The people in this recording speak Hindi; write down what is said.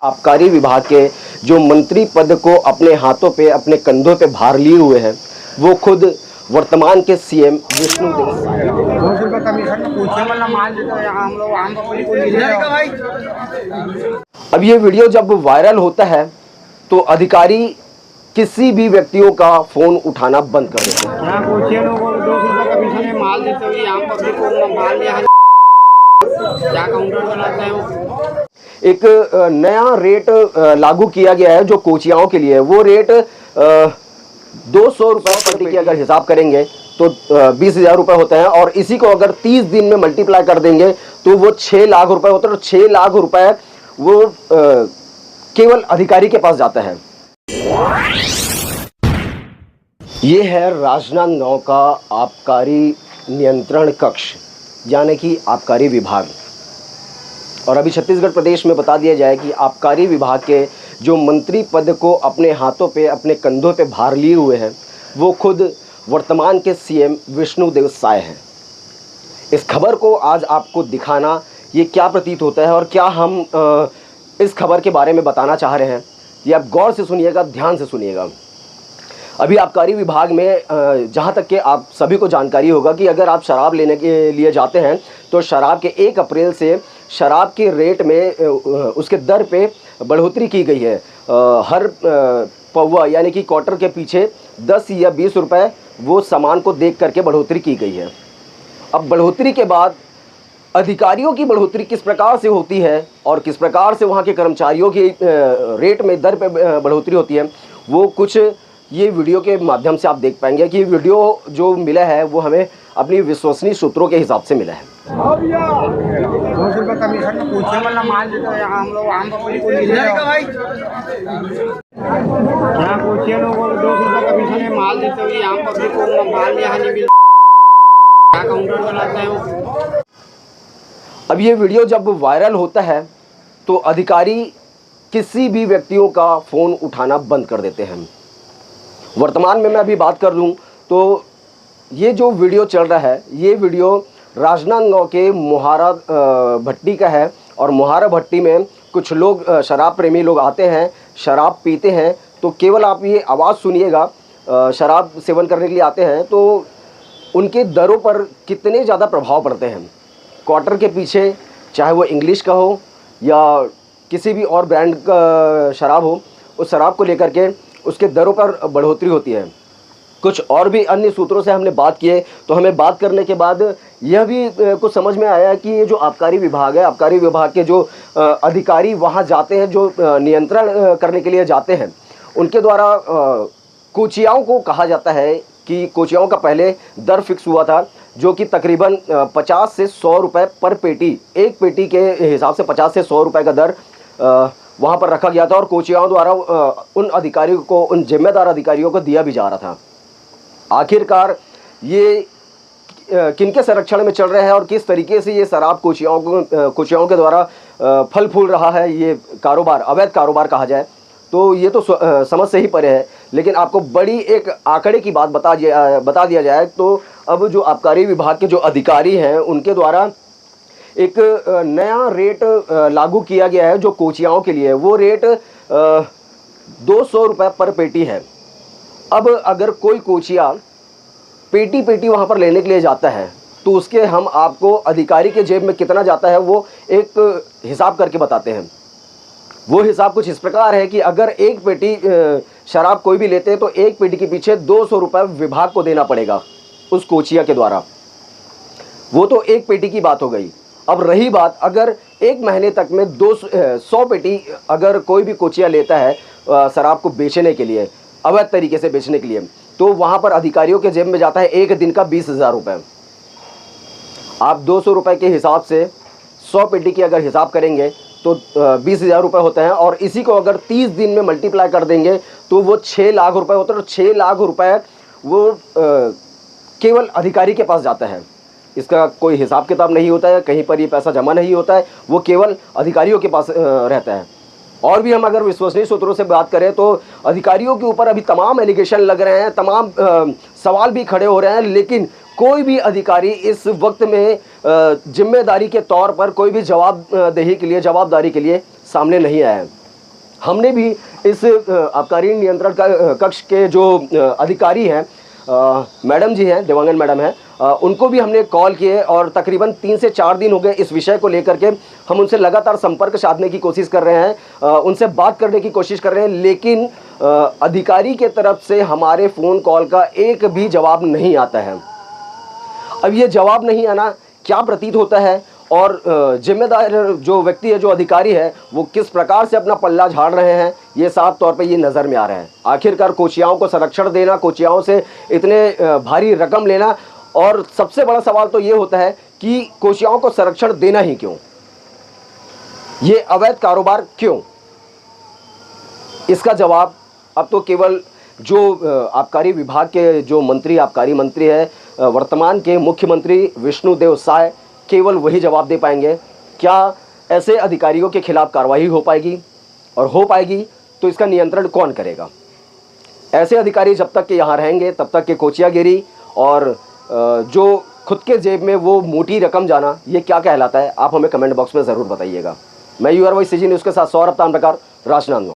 आबकारी विभाग के जो मंत्री पद को अपने हाथों पे अपने कंधों पे भार लिए हुए हैं वो खुद वर्तमान के सीएम विष्णुदेव साय। अब ये वीडियो जब वायरल होता है तो अधिकारी किसी भी व्यक्तियों का फोन उठाना बंद कर देते हैं। यहाँ कुछ लोगों को 200 रुपये कमीशन में माल देते हुए आम पब्लिक को माल लिया है, क्या काउंटर बनाता है वो। एक नया रेट लागू किया गया है जो कोचियाओं के लिए। वो रेट 200 रुपये प्रति की अगर हिसाब करेंगे तो 20,000 रुपये होते हैं, और इसी को अगर 30 दिन में मल्टीप्लाई कर देंगे तो वो 6 लाख रुपए होते हैं। और 6 लाख रुपए वो केवल अधिकारी के पास जाता है। ये है राजनांदगांव का आबकारी नियंत्रण कक्ष यानी कि आबकारी विभाग। और अभी छत्तीसगढ़ प्रदेश में बता दिया जाए कि आबकारी विभाग के जो मंत्री पद को अपने हाथों पे अपने कंधों पे भार लिए हुए हैं वो खुद वर्तमान के सीएम विष्णुदेव साय हैं। इस खबर को आज आपको दिखाना ये क्या प्रतीत होता है और क्या हम इस खबर के बारे में बताना चाह रहे हैं, ये आप गौर से सुनिएगा, ध्यान से सुनिएगा। अभी आबकारी विभाग में जहाँ तक कि आप सभी को जानकारी होगा कि अगर आप शराब लेने के लिए जाते हैं तो शराब के 1 अप्रैल से शराब के रेट में उसके दर पे बढ़ोतरी की गई है। हर पौवा यानी कि क्वार्टर के पीछे 10 या 20 रुपए वो सामान को देख करके बढ़ोतरी की गई है। अब बढ़ोतरी के बाद अधिकारियों की बढ़ोतरी किस प्रकार से होती है और किस प्रकार से वहाँ के कर्मचारियों की रेट में दर पे बढ़ोतरी होती है, वो कुछ ये वीडियो के माध्यम से आप देख पाएंगे कि वीडियो जो मिला है वो हमें अपनी विश्वसनीय सूत्रों के हिसाब से मिला है। 200 रुपये कमीशन में पूछे वाला माल देते हैं, यहाँ हम लोग आम पब्लिक को नहीं देगा भाई। यहाँ कुछ लोगों को 200 रुपये कमीशन में माल देते हुए आम पब्लिक को माल यहाँ नहीं मिलता, क्या काउंटर बनाता है वो। अब ये वीडियो जब वायरल होता है तो अधिकारी किसी भी व्यक्तियों का फ़ोन उठाना बंद कर देते हैं। वर्तमान में मैं अभी बात कर लूँ तो ये जो वीडियो चल रहा है ये वीडियो राजनांदगांव के मोहारा भट्टी का है। और मोहारा भट्टी में कुछ लोग शराब प्रेमी लोग आते हैं, शराब पीते हैं। तो केवल आप ये आवाज़ सुनिएगा, शराब सेवन करने के लिए आते हैं तो उनके दरों पर कितने ज़्यादा प्रभाव पड़ते हैं। क्वार्टर के पीछे चाहे वो इंग्लिश का हो या किसी भी और ब्रांड का शराब हो, उस शराब को लेकर के उसके दरों पर बढ़ोतरी होती है। कुछ और भी अन्य सूत्रों से हमने बात किए तो हमें बात करने के बाद यह भी कुछ समझ में आया कि ये जो आबकारी विभाग है, आबकारी विभाग के जो अधिकारी वहाँ जाते हैं, जो नियंत्रण करने के लिए जाते हैं, उनके द्वारा कोचियाओं को कहा जाता है कि कोचियाओं का पहले दर फिक्स हुआ था जो कि तकरीबन 50 से 100 रुपये पर पेटी, एक पेटी के हिसाब से 50 से 100 रुपये का दर वहाँ पर रखा गया था। और कोचियाओं द्वारा उन अधिकारियों को, उन जिम्मेदार अधिकारियों को दिया भी जा रहा था। आखिरकार ये किनके संरक्षण में चल रहा है और किस तरीके से ये शराब कोचियाओं के द्वारा फल फूल रहा है, ये कारोबार, अवैध कारोबार कहा जाए तो ये तो समझ से ही परे है। लेकिन आपको बड़ी एक आंकड़े की बात बता दिया जाए तो अब जो आबकारी विभाग के जो अधिकारी हैं उनके द्वारा एक नया रेट लागू किया गया है जो कोचियाओं के लिए। वो रेट 200 रुपये पर पेटी है। अब अगर कोई कोचिया पेटी वहाँ पर लेने के लिए जाता है तो उसके हम आपको अधिकारी के जेब में कितना जाता है वो एक हिसाब करके बताते हैं। वो हिसाब कुछ इस प्रकार है कि अगर एक पेटी शराब कोई भी लेते हैं तो एक पेटी के पीछे 200 रुपये विभाग को देना पड़ेगा उस कोचिया के द्वारा। वो तो एक पेटी की बात हो गई। अब रही बात, अगर एक महीने तक में 100 पेटी अगर कोई भी कोचिया लेता है शराब को बेचने के लिए, अवैध तरीके से बेचने के लिए, तो वहाँ पर अधिकारियों के जेब में जाता है एक दिन का 20,000 रुपये। आप 200 रुपये के हिसाब से 100 पेटी की अगर हिसाब करेंगे तो 20,000 रुपये होते हैं, और इसी को अगर 30 दिन में मल्टीप्लाई कर देंगे तो वो 6 लाख रुपये होते हैं। और 6 लाख रुपये वो केवल अधिकारी के पास जाता है। इसका कोई हिसाब किताब नहीं होता है, कहीं पर ये पैसा जमा नहीं होता है, वो केवल अधिकारियों के पास रहता है। और भी हम अगर विश्वसनीय सूत्रों से बात करें तो अधिकारियों के ऊपर अभी तमाम एलिगेशन लग रहे हैं, तमाम सवाल भी खड़े हो रहे हैं, लेकिन कोई भी अधिकारी इस वक्त में जिम्मेदारी के तौर पर कोई भी जवाबदारी के लिए सामने नहीं आया है। हमने भी इस आबकारी नियंत्रण कक्ष के जो अधिकारी हैं, मैडम जी हैं, देवांगन मैडम हैं, उनको भी हमने कॉल किए और तकरीबन 3 से 4 दिन हो गए इस विषय को लेकर के हम उनसे लगातार संपर्क साधने की कोशिश कर रहे हैं, उनसे बात करने की कोशिश कर रहे हैं, लेकिन अधिकारी के तरफ से हमारे फ़ोन कॉल का एक भी जवाब नहीं आता है। अब ये जवाब नहीं आना क्या प्रतीत होता है और जिम्मेदार जो व्यक्ति है, जो अधिकारी है, वो किस प्रकार से अपना पल्ला झाड़ रहे हैं, ये साफ तौर पे ये नज़र में आ रहा है। आखिरकार कोचियाओं को संरक्षण देना, कोचियाओं से इतने भारी रकम लेना, और सबसे बड़ा सवाल तो ये होता है कि कोचियाओं को संरक्षण देना ही क्यों, ये अवैध कारोबार क्यों? इसका जवाब अब तो केवल जो आबकारी विभाग के जो मंत्री, आबकारी मंत्री है, वर्तमान के मुख्यमंत्री विष्णुदेव साय, केवल वही जवाब दे पाएंगे। क्या ऐसे अधिकारियों के खिलाफ कार्रवाई हो पाएगी, और हो पाएगी तो इसका नियंत्रण कौन करेगा? ऐसे अधिकारी जब तक के यहाँ रहेंगे तब तक के कोचियागिरी और जो खुद के जेब में वो मोटी रकम जाना, ये क्या कहलाता है? आप हमें कमेंट बॉक्स में ज़रूर बताइएगा। मैं यूआर वॉइस CG न्यूज़ के साथ सौरभ ताम्रकार, राजनांदगांव।